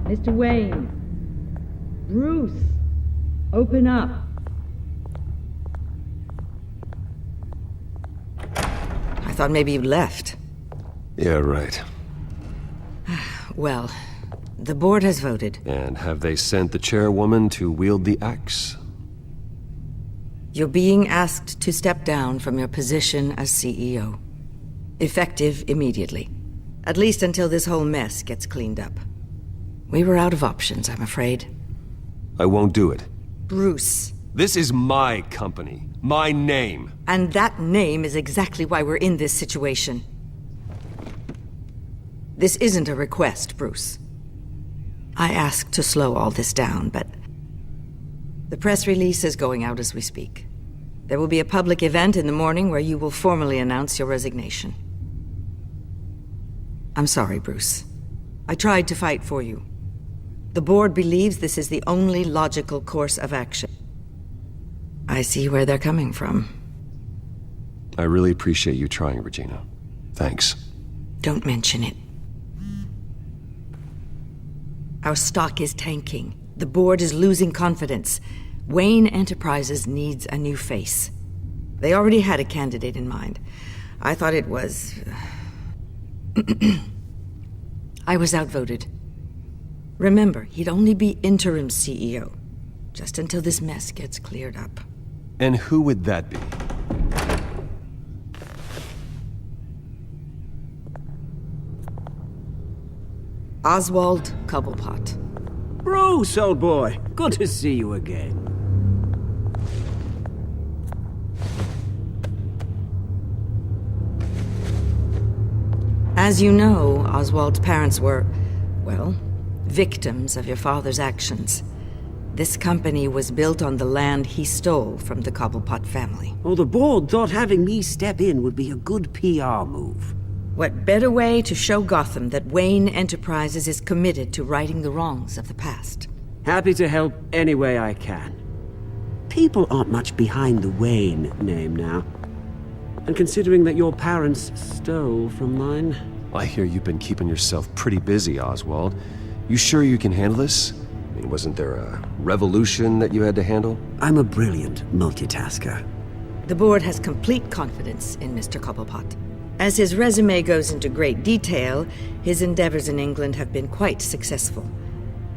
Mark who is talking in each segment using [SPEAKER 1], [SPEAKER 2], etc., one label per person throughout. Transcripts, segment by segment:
[SPEAKER 1] Mr. Wayne. Bruce. Open up.
[SPEAKER 2] I thought maybe you left.
[SPEAKER 3] Yeah, right.
[SPEAKER 2] Well, the board has voted.
[SPEAKER 3] And have they sent the chairwoman to wield the axe?
[SPEAKER 2] You're being asked to step down from your position as CEO. Effective immediately. At least until this whole mess gets cleaned up. We were out of options, I'm afraid.
[SPEAKER 3] I won't do it.
[SPEAKER 2] Bruce.
[SPEAKER 3] This is my company. My name.
[SPEAKER 2] And that name is exactly why we're in this situation. This isn't a request, Bruce. I asked to slow all this down, but the press release is going out as we speak. There will be a public event in the morning where you will formally announce your resignation. I'm sorry, Bruce. I tried to fight for you. The board believes this is the only logical course of action. I see where they're coming from.
[SPEAKER 3] I really appreciate you trying, Regina. Thanks.
[SPEAKER 2] Don't mention it. Our stock is tanking. The board is losing confidence. Wayne Enterprises needs a new face. They already had a candidate in mind. I thought it was... I was outvoted. Remember, he'd only be interim CEO, just until this mess gets cleared up.
[SPEAKER 3] And who would that be?
[SPEAKER 2] Oswald Cobblepot.
[SPEAKER 4] Bruce, old boy. Good to see you again.
[SPEAKER 2] As you know, Oswald's parents were, well, victims of your father's actions. This company was built on the land he stole from the Cobblepot family.
[SPEAKER 4] Oh, the board thought having me step in would be a good PR move.
[SPEAKER 2] What better way to show Gotham that Wayne Enterprises is committed to righting the wrongs of the past?
[SPEAKER 4] Happy to help any way I can. People aren't much behind the Wayne name now. And considering that your parents stole from mine...
[SPEAKER 3] I hear you've been keeping yourself pretty busy, Oswald. You sure you can handle this? I mean, wasn't there a revolution that you had to handle?
[SPEAKER 4] I'm a brilliant multitasker.
[SPEAKER 2] The board has complete confidence in Mr. Cobblepot. As his resume goes into great detail, his endeavors in England have been quite successful.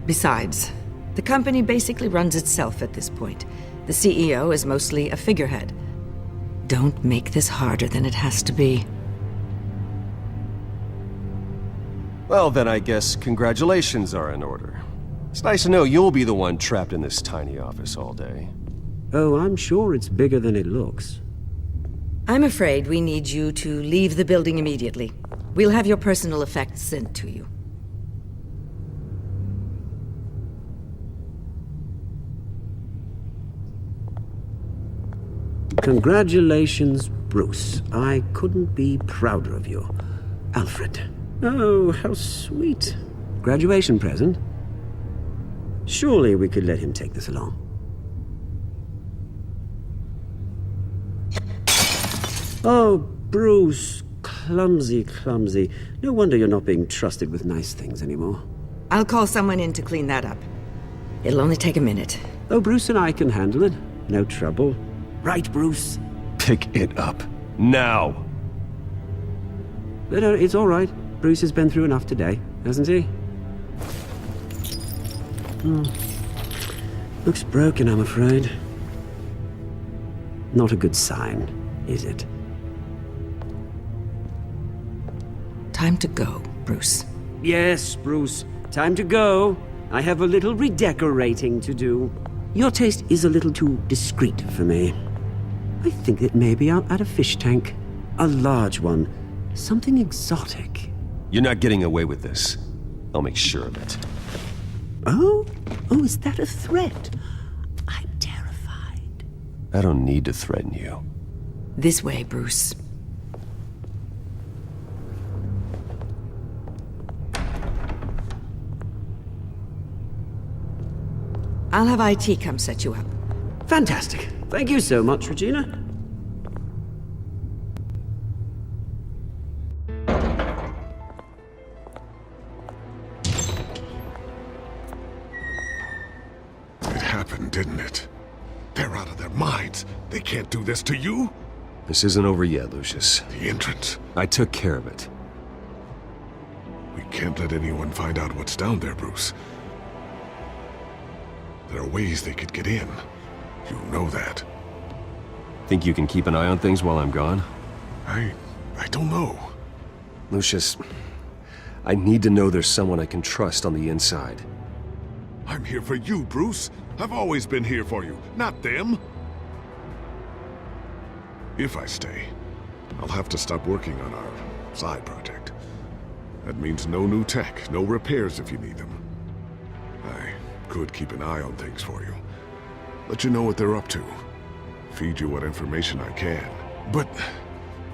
[SPEAKER 2] Besides, the company basically runs itself at this point. The CEO is mostly a figurehead. Don't make this harder than it has to be.
[SPEAKER 3] Well, then I guess congratulations are in order. It's nice to know you'll be the one trapped in this tiny office all day.
[SPEAKER 4] Oh, I'm sure it's bigger than it looks.
[SPEAKER 2] I'm afraid we need you to leave the building immediately. We'll have your personal effects sent to you.
[SPEAKER 4] Congratulations, Bruce. I couldn't be prouder of you. Alfred. Oh, how sweet. Graduation present? Surely we could let him take this along. Oh, Bruce. Clumsy, clumsy. No wonder you're not being trusted with nice things anymore.
[SPEAKER 2] I'll call someone in to clean that up. It'll only take a minute.
[SPEAKER 4] Oh, Bruce and I can handle it. No trouble. Right, Bruce?
[SPEAKER 3] Pick it up. Now!
[SPEAKER 4] No, it's all right. Bruce has been through enough today, hasn't he? Looks broken, I'm afraid. Not a good sign, is it?
[SPEAKER 2] Time to go, Bruce.
[SPEAKER 4] Yes, Bruce. Time to go. I have a little redecorating to do. Your taste is a little too discreet for me. I think that maybe I'll add a fish tank. A large one. Something exotic.
[SPEAKER 3] You're not getting away with this. I'll make sure of it.
[SPEAKER 4] Oh? Oh, is that a threat? I'm terrified.
[SPEAKER 3] I don't need to threaten you.
[SPEAKER 2] This way, Bruce. I'll have IT come set you up.
[SPEAKER 4] Fantastic. Thank you so much, Regina.
[SPEAKER 5] It happened, didn't it? They're out of their minds. They can't do this to you.
[SPEAKER 3] This isn't over yet, Lucius.
[SPEAKER 5] The entrance.
[SPEAKER 3] I took care of it.
[SPEAKER 5] We can't let anyone find out what's down there, Bruce. There are ways they could get in. You know that.
[SPEAKER 3] Think you can keep an eye on things while I'm gone?
[SPEAKER 5] I don't know.
[SPEAKER 3] Lucius, I need to know there's someone I can trust on the inside.
[SPEAKER 5] I'm here for you, Bruce. I've always been here for you, not them. If I stay, I'll have to stop working on our side project. That means no new tech, no repairs if you need them. I could keep an eye on things for you. Let you know what they're up to. Feed you what information I can. But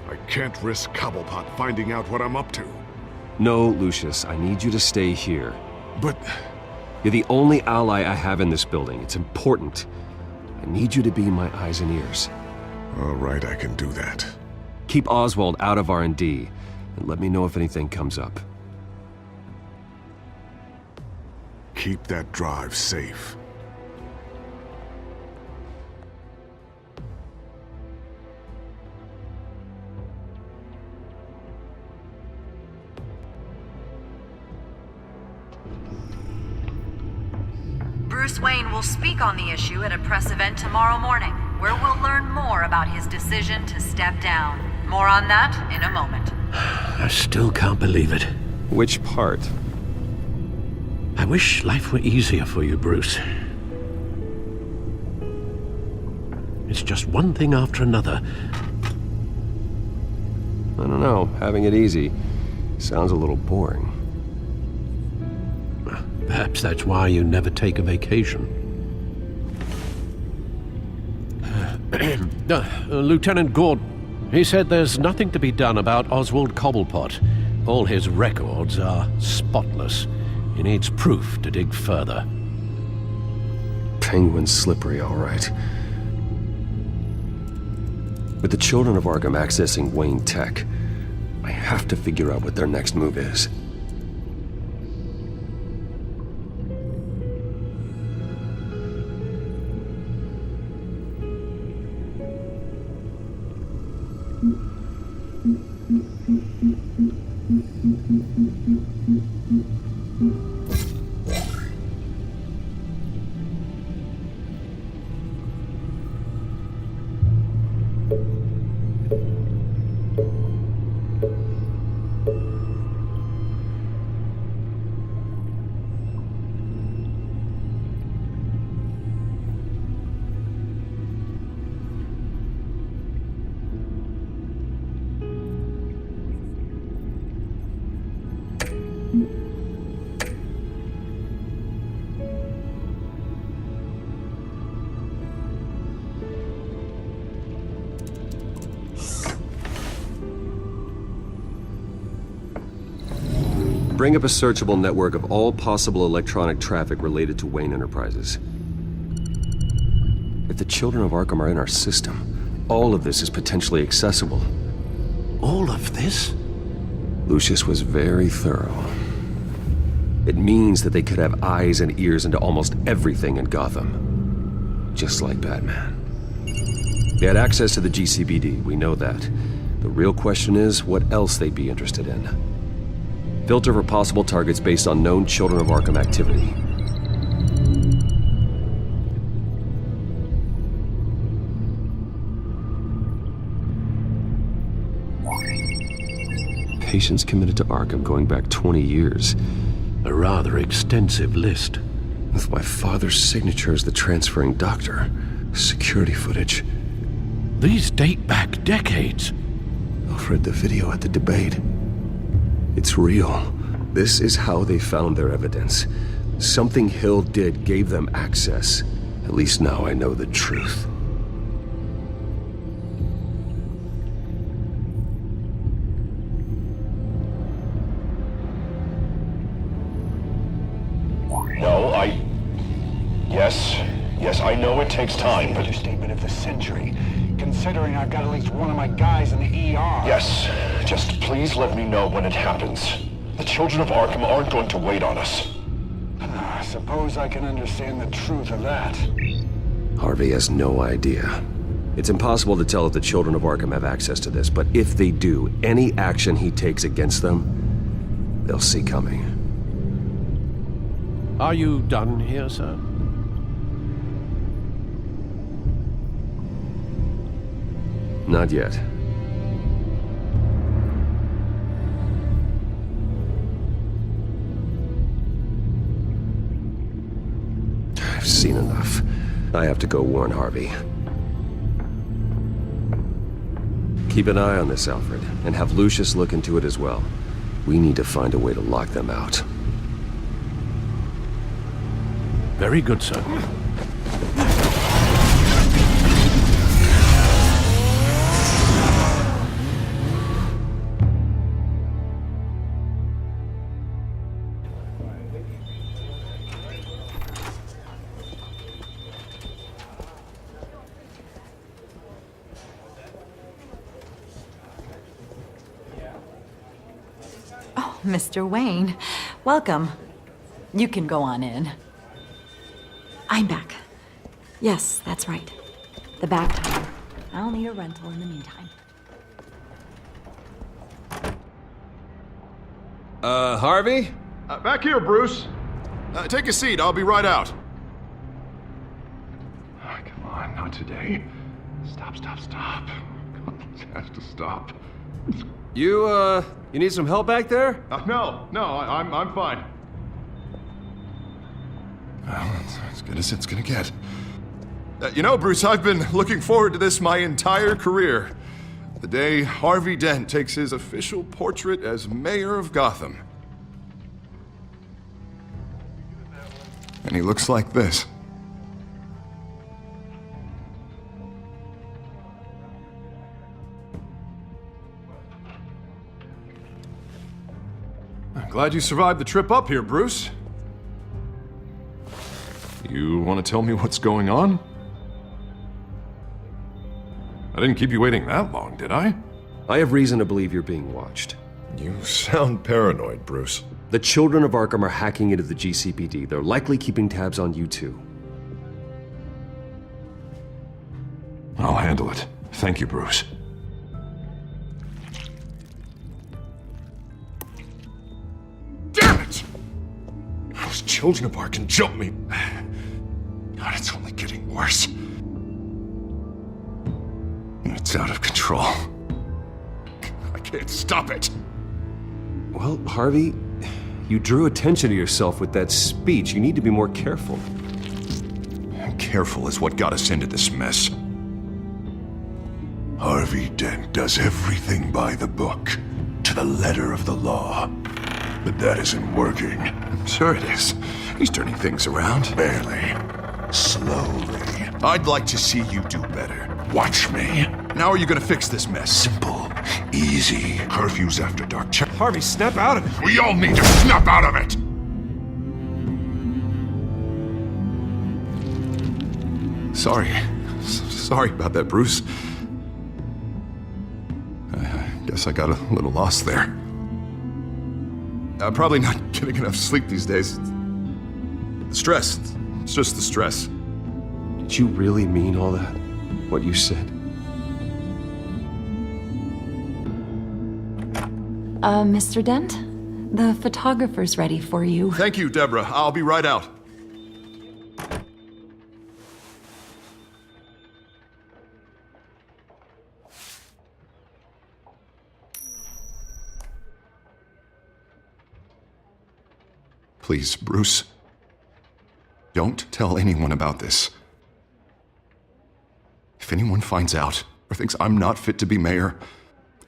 [SPEAKER 5] I can't risk Cobblepot finding out what I'm up to.
[SPEAKER 3] No, Lucius, I need you to stay here.
[SPEAKER 5] But
[SPEAKER 3] You're the only ally I have in this building. It's important. I need you to be my eyes and ears.
[SPEAKER 5] all right, I can do that.
[SPEAKER 3] Keep Oswald out of R&D, and let me know if anything comes up.
[SPEAKER 5] Keep that drive safe.
[SPEAKER 6] Bruce Wayne will speak on the issue at a press event tomorrow morning, where we'll learn more about his decision to step down. More on that in a moment.
[SPEAKER 7] I still can't believe it.
[SPEAKER 3] Which part?
[SPEAKER 7] I wish life were easier for you, Bruce. It's just one thing after another.
[SPEAKER 3] I don't know. Having it easy sounds a little boring.
[SPEAKER 7] Perhaps that's why you never take a vacation. Lieutenant Gordon, he said there's nothing to be done about Oswald Cobblepot. All his records are spotless. He needs proof to dig further.
[SPEAKER 3] Penguin's slippery, all right. With the children of Arkham accessing Wayne Tech, I have to figure out what their next move is. Bring up a searchable network of all possible electronic traffic related to Wayne Enterprises. If the children of Arkham are in our system, all of this is potentially accessible.
[SPEAKER 7] All of this?
[SPEAKER 3] Lucius was very thorough. It means that they could have eyes and ears into almost everything in Gotham. Just like Batman. They had access to the GCPD, we know that. The real question is what else they'd be interested in. Filter for possible targets based on known Children of Arkham activity. Patients committed to Arkham going back 20 years.
[SPEAKER 7] A rather extensive list.
[SPEAKER 3] With my father's signature as the transferring doctor. Security footage.
[SPEAKER 7] These date back decades.
[SPEAKER 3] I've read the video at the debate. It's real. This is how they found their evidence. Something Hill did gave them access. At least now I know the truth.
[SPEAKER 8] Yes, I know it takes time, but...
[SPEAKER 9] Understatement of the century, considering I've got at least one of my guys in the ER.
[SPEAKER 8] Yes, just please let me know when it happens. The children of Arkham aren't going to wait on us.
[SPEAKER 9] I suppose I can understand the truth of that.
[SPEAKER 3] Harvey has no idea. It's impossible to tell if the children of Arkham have access to this, but if they do, any action he takes against them, they'll see coming.
[SPEAKER 7] Are you done here, sir?
[SPEAKER 3] Not yet. I've seen enough. I have to go warn Harvey. Keep an eye on this, Alfred, and have Lucius look into it as well. We need to find a way to lock them out.
[SPEAKER 7] Very good, sir.
[SPEAKER 6] Mr. Wayne, welcome. You can go on in. I'm back. Yes, that's right. The back tire. I'll need a rental in the meantime.
[SPEAKER 3] Harvey?
[SPEAKER 5] Back here, Bruce. Take a seat, I'll be right out. Oh, come on, not today. Stop. Come on, this has to stop.
[SPEAKER 3] You need some help back there?
[SPEAKER 5] No, I'm fine. Well, that's as good as it's gonna get. Bruce, I've been looking forward to this my entire career. The day Harvey Dent takes his official portrait as mayor of Gotham. And he looks like this. I'm glad you survived the trip up here, Bruce. You want to tell me what's going on? I didn't keep you waiting that long, did I?
[SPEAKER 3] I have reason to believe you're being watched.
[SPEAKER 5] You sound paranoid, Bruce.
[SPEAKER 3] The children of Arkham are hacking into the GCPD. They're likely keeping tabs on you too.
[SPEAKER 5] I'll handle it. Thank you, Bruce. Damn it! Those children of Arkham jumped me. God, it's only getting worse. It's out of control. I can't stop it.
[SPEAKER 3] Well, Harvey, you drew attention to yourself with that speech. You need to be more careful.
[SPEAKER 5] Careful is what got us into this mess. Harvey Dent does everything by the book, to the letter of the law. But that isn't working. I'm sure it is. He's turning things around. Barely. Slowly. I'd like to see you do better. Watch me. Now are you gonna fix this mess? Simple. Easy. Curfews after dark.
[SPEAKER 3] Harvey, snap out of it.
[SPEAKER 5] We all need to snap out of it! Sorry about that, Bruce. I guess I got a little lost there. I'm probably not getting enough sleep these days. The stress. It's just the stress.
[SPEAKER 3] Did you really mean all that? What you said?
[SPEAKER 6] Mr. Dent? The photographer's ready for you.
[SPEAKER 5] Thank you, Deborah. I'll be right out. Please, Bruce. Don't tell anyone about this. If anyone finds out or thinks I'm not fit to be mayor,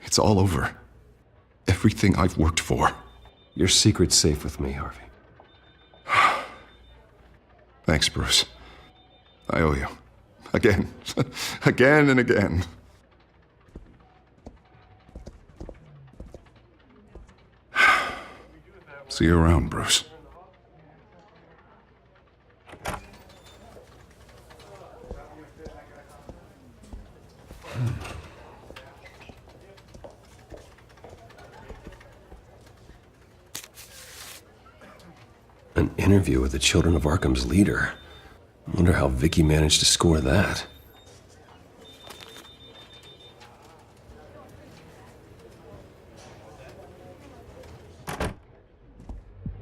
[SPEAKER 5] it's all over. Everything I've worked for.
[SPEAKER 3] Your secret's safe with me, Harvey.
[SPEAKER 5] Thanks, Bruce. I owe you. Again. Again and again. See you around, Bruce.
[SPEAKER 3] interview with the Children of Arkham's leader. I wonder how Vicky managed to score that.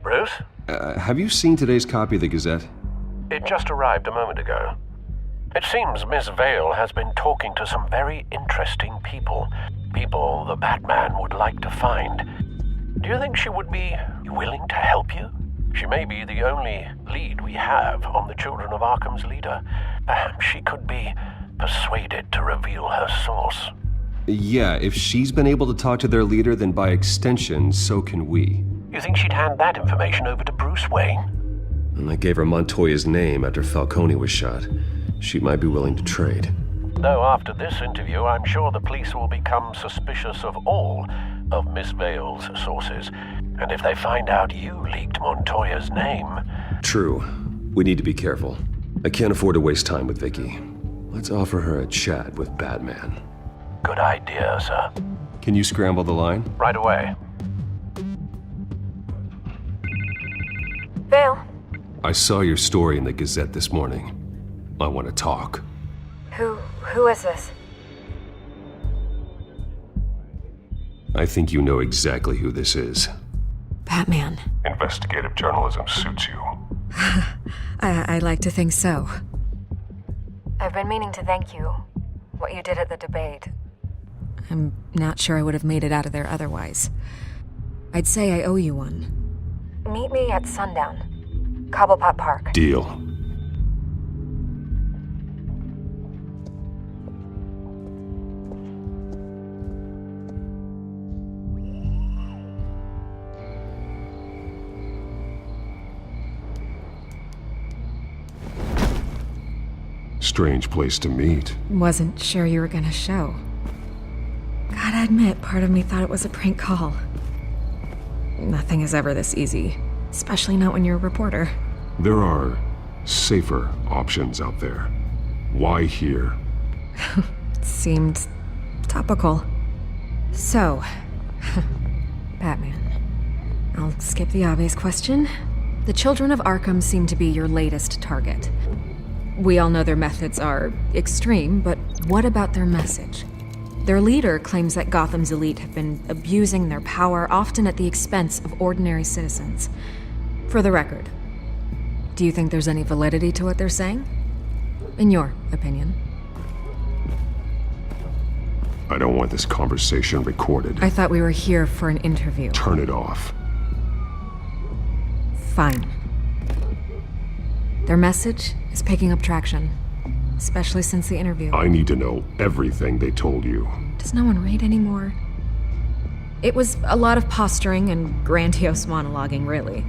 [SPEAKER 7] Bruce?
[SPEAKER 3] Have you seen today's copy of the Gazette?
[SPEAKER 7] It just arrived a moment ago. It seems Miss Vale has been talking to some very interesting people. People the Batman would like to find. Do you think she would be willing to help you? She may be the only lead we have on the Children of Arkham's leader. Perhaps she could be persuaded to reveal her source.
[SPEAKER 3] Yeah, if she's been able to talk to their leader, then by extension, so can we.
[SPEAKER 7] You think she'd hand that information over to Bruce Wayne?
[SPEAKER 3] And I gave her Montoya's name after Falcone was shot. She might be willing to trade.
[SPEAKER 7] Though after this interview, I'm sure the police will become suspicious of all of Miss Vale's sources. And if they find out you leaked Montoya's name...
[SPEAKER 3] True. We need to be careful. I can't afford to waste time with Vicky. Let's offer her a chat with Batman.
[SPEAKER 7] Good idea, sir.
[SPEAKER 3] Can you scramble the line?
[SPEAKER 7] Right away.
[SPEAKER 10] Vale.
[SPEAKER 3] I saw your story in the Gazette this morning. I want to talk.
[SPEAKER 10] Who is this?
[SPEAKER 3] I think you know exactly who this is.
[SPEAKER 6] Batman.
[SPEAKER 8] Investigative journalism suits you.
[SPEAKER 6] I like to think so.
[SPEAKER 10] I've been meaning to thank you. What you did at the debate.
[SPEAKER 6] I'm not sure I would have made it out of there otherwise. I'd say I owe you one.
[SPEAKER 10] Meet me at sundown. Cobblepot Park.
[SPEAKER 3] Deal.
[SPEAKER 5] Strange place to meet.
[SPEAKER 6] Wasn't sure you were gonna show. Gotta admit, part of me thought it was a prank call. Nothing is ever this easy, especially not when you're a reporter.
[SPEAKER 5] There are safer options out there. Why here?
[SPEAKER 6] Seemed topical. So, Batman. I'll skip the obvious question. The Children of Arkham seem to be your latest target. We all know their methods are extreme, but what about their message? Their leader claims that Gotham's elite have been abusing their power, often at the expense of ordinary citizens. For the record, do you think there's any validity to what they're saying? In your opinion?
[SPEAKER 5] I don't want this conversation recorded.
[SPEAKER 6] I thought we were here for an interview.
[SPEAKER 5] Turn it off.
[SPEAKER 6] Fine. Their message is picking up traction, especially since the interview.
[SPEAKER 5] I need to know everything they told you.
[SPEAKER 6] Does no one read anymore? It was a lot of posturing and grandiose monologuing, really.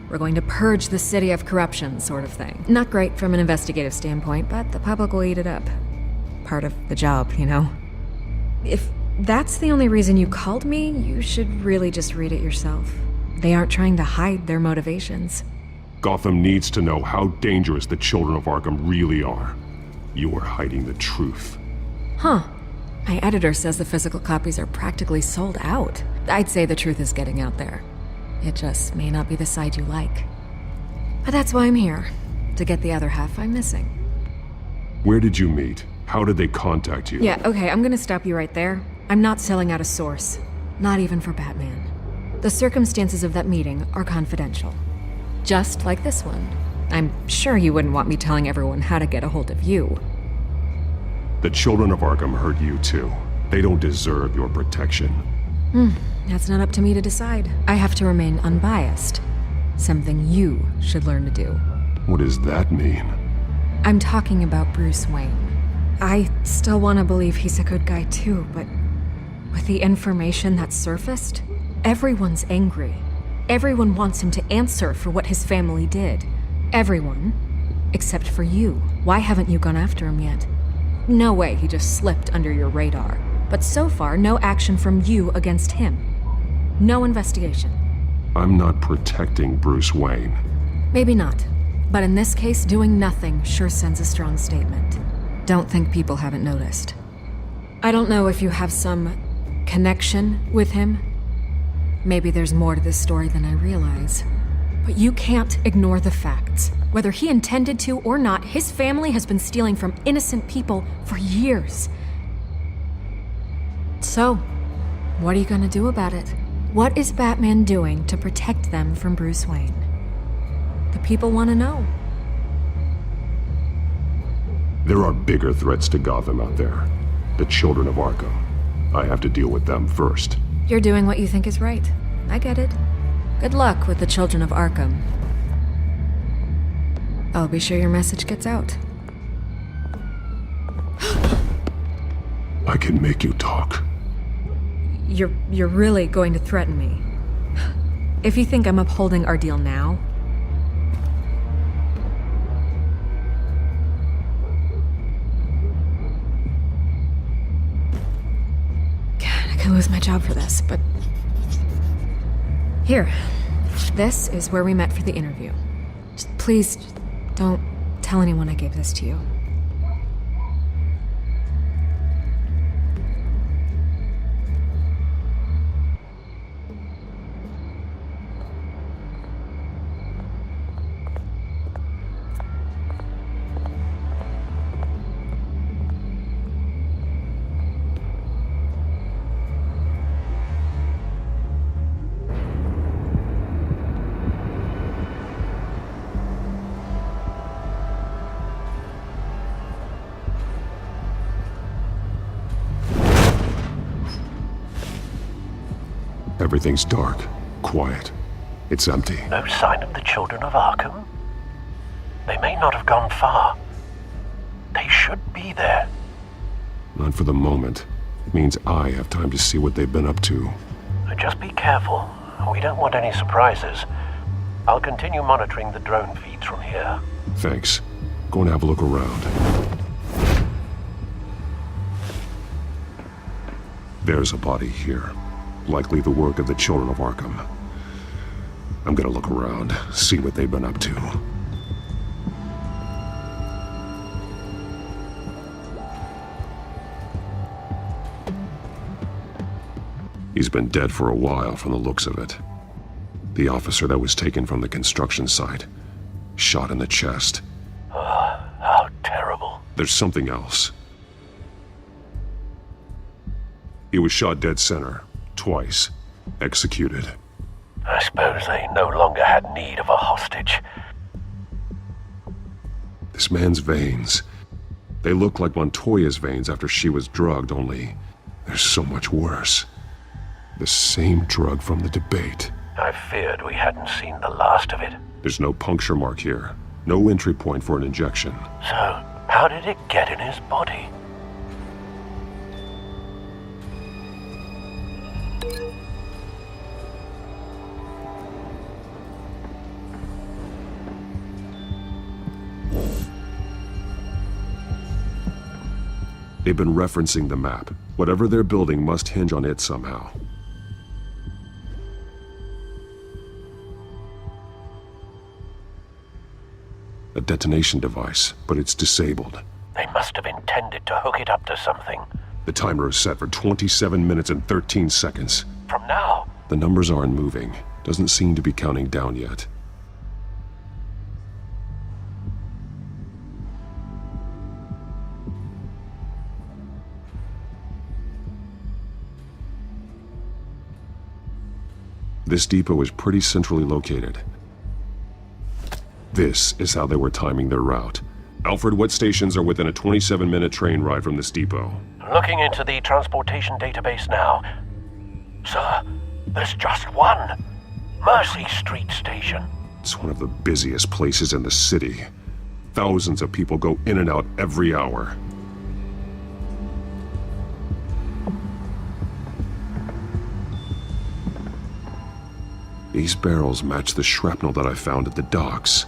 [SPEAKER 6] We're going to purge the city of corruption, sort of thing. Not great from an investigative standpoint, but the public will eat it up. Part of the job, you know? If that's the only reason you called me, you should really just read it yourself. They aren't trying to hide their motivations.
[SPEAKER 5] Gotham needs to know how dangerous the Children of Arkham really are. You are hiding the truth.
[SPEAKER 6] Huh. My editor says the physical copies are practically sold out. I'd say the truth is getting out there. It just may not be the side you like. But that's why I'm here, to get the other half I'm missing.
[SPEAKER 5] Where did you meet? How did they contact you?
[SPEAKER 6] Yeah, okay, I'm gonna stop you right there. I'm not selling out a source. Not even for Batman. The circumstances of that meeting are confidential. Just like this one. I'm sure you wouldn't want me telling everyone how to get a hold of you.
[SPEAKER 5] The Children of Arkham hurt you too. They don't deserve your protection.
[SPEAKER 6] That's not up to me to decide. I have to remain unbiased. Something you should learn to do.
[SPEAKER 5] What does that mean?
[SPEAKER 6] I'm talking about Bruce Wayne. I still want to believe he's a good guy too, but with the information that surfaced, everyone's angry. Everyone wants him to answer for what his family did. Everyone, except for you. Why haven't you gone after him yet? No way he just slipped under your radar. But so far, no action from you against him. No investigation.
[SPEAKER 5] I'm not protecting Bruce Wayne.
[SPEAKER 6] Maybe not. But in this case, doing nothing sure sends a strong statement. Don't think people haven't noticed. I don't know if you have some connection with him. Maybe there's more to this story than I realize.
[SPEAKER 11] But you can't ignore the facts. Whether he intended to or not, his family has been stealing from innocent people for years. So, what are you gonna do about it? What is Batman doing to protect them from Bruce Wayne? The people want to know.
[SPEAKER 5] There are bigger threats to Gotham out there. The children of Arkham. I have to deal with them first.
[SPEAKER 11] You're doing what you think is right. I get it. Good luck with the children of Arkham. I'll be sure your message gets out.
[SPEAKER 5] I can make you talk.
[SPEAKER 11] You're really going to threaten me. If you think I'm upholding our deal now... God, I could lose my job for this, but... Here. This is where we met for the interview. Please, don't tell anyone I gave this to you.
[SPEAKER 5] Everything's dark, quiet. It's empty.
[SPEAKER 7] No sign of the children of Arkham? They may not have gone far. They should be there.
[SPEAKER 5] Not for the moment. It means I have time to see what they've been up to.
[SPEAKER 7] Just be careful. We don't want any surprises. I'll continue monitoring the drone feeds from here.
[SPEAKER 5] Thanks. Go and have a look around. There's a body here. Likely the work of the children of Arkham. I'm gonna look around, see what they've been up to. He's been dead for a while from the looks of it. The officer that was taken from the construction site. Shot in the chest.
[SPEAKER 7] How terrible.
[SPEAKER 5] There's something else. He was shot dead center. Twice. Executed.
[SPEAKER 7] I suppose they no longer had need of a hostage.
[SPEAKER 5] This man's veins. They look like Montoya's veins after she was drugged, only they're so much worse. The same drug from the debate.
[SPEAKER 7] I feared we hadn't seen the last of it.
[SPEAKER 5] There's no puncture mark here. No entry point for an injection.
[SPEAKER 7] So, how did it get in his body?
[SPEAKER 5] They've been referencing the map. Whatever they're building must hinge on it somehow. A detonation device, but it's disabled.
[SPEAKER 7] They must have intended to hook it up to something.
[SPEAKER 5] The timer is set for 27 minutes and 13 seconds.
[SPEAKER 7] From now?
[SPEAKER 5] The numbers aren't moving. Doesn't seem to be counting down yet. This depot is pretty centrally located. This is how they were timing their route. Alfred, what stations are within a 27-minute train ride from this depot?
[SPEAKER 7] Looking into the transportation database now. Sir, there's just one. Mercy Street Station.
[SPEAKER 5] It's one of the busiest places in the city. Thousands of people go in and out every hour. These barrels match the shrapnel that I found at the docks.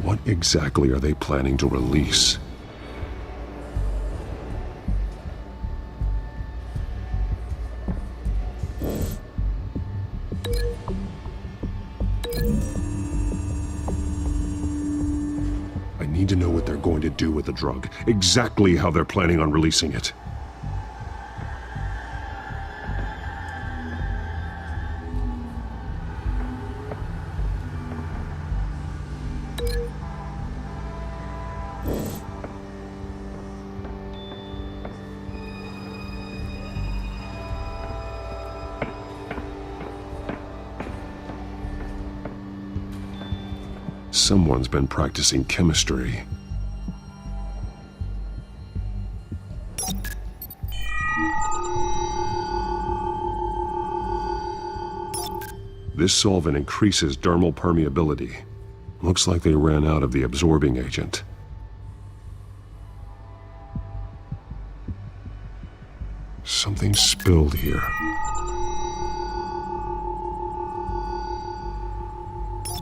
[SPEAKER 5] What exactly are they planning to release? I need to know what they're going to do with the drug, exactly how they're planning on releasing it. Someone's been practicing chemistry. This solvent increases dermal permeability. Looks like they ran out of the absorbing agent. Something spilled here.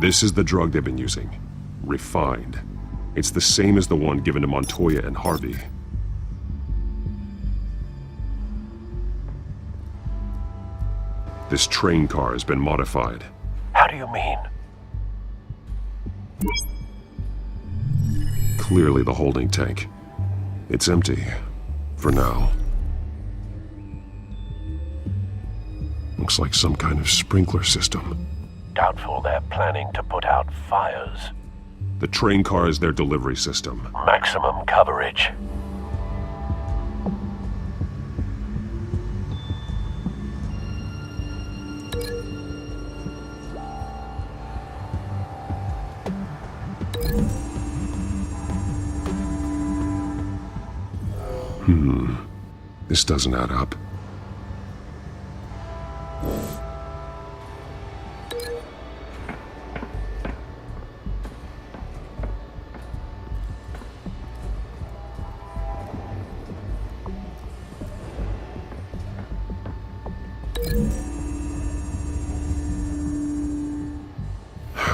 [SPEAKER 5] This is the drug they've been using. Refined. It's the same as the one given to Montoya and Harvey. This train car has been modified.
[SPEAKER 7] How do you mean?
[SPEAKER 5] Clearly the holding tank. It's empty. For now. Looks like some kind of sprinkler system.
[SPEAKER 7] Doubtful they're planning to put out fires.
[SPEAKER 5] The train car is their delivery system.
[SPEAKER 7] Maximum coverage.
[SPEAKER 5] This doesn't add up.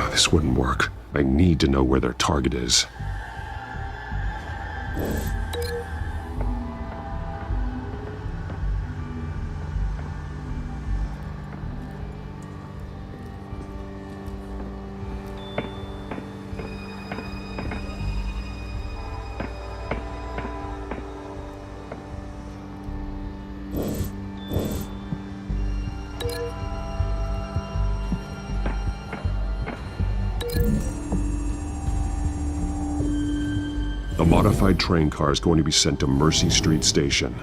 [SPEAKER 5] This wouldn't work. I need to know where their target is. The modified train car is going to be sent to Mercy Street Station.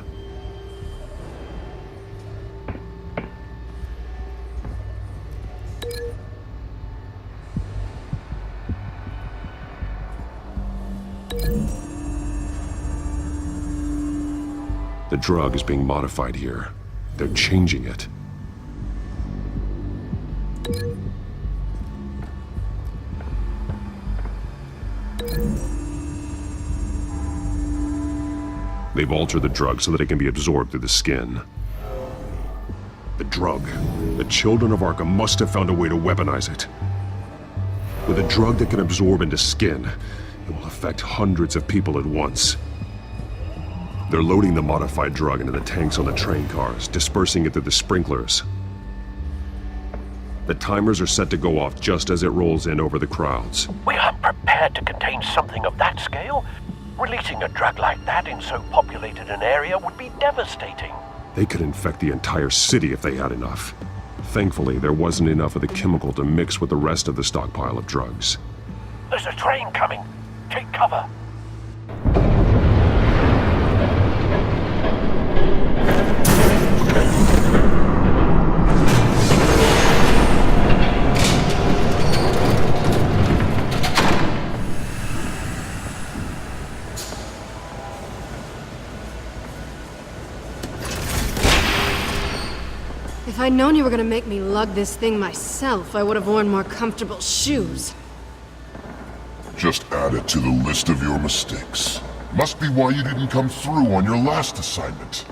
[SPEAKER 5] The drug is being modified here. They're changing it. They've altered the drug so that it can be absorbed through the skin. The drug. The children of Arkham must have found a way to weaponize it. With a drug that can absorb into skin, it will affect hundreds of people at once. They're loading the modified drug into the tanks on the train cars, dispersing it through the sprinklers. The timers are set to go off just as it rolls in over the crowds.
[SPEAKER 7] We aren't prepared to contain something of that scale. Releasing a drug like that in so populated an area would be devastating.
[SPEAKER 5] They could infect the entire city if they had enough. Thankfully, there wasn't enough of the chemical to mix with the rest of the stockpile of drugs.
[SPEAKER 7] There's a train coming. Take cover.
[SPEAKER 12] If I'd known you were gonna make me lug this thing myself, I would have worn more comfortable shoes.
[SPEAKER 13] Just add it to the list of your mistakes. Must be why you didn't come through on your last assignment.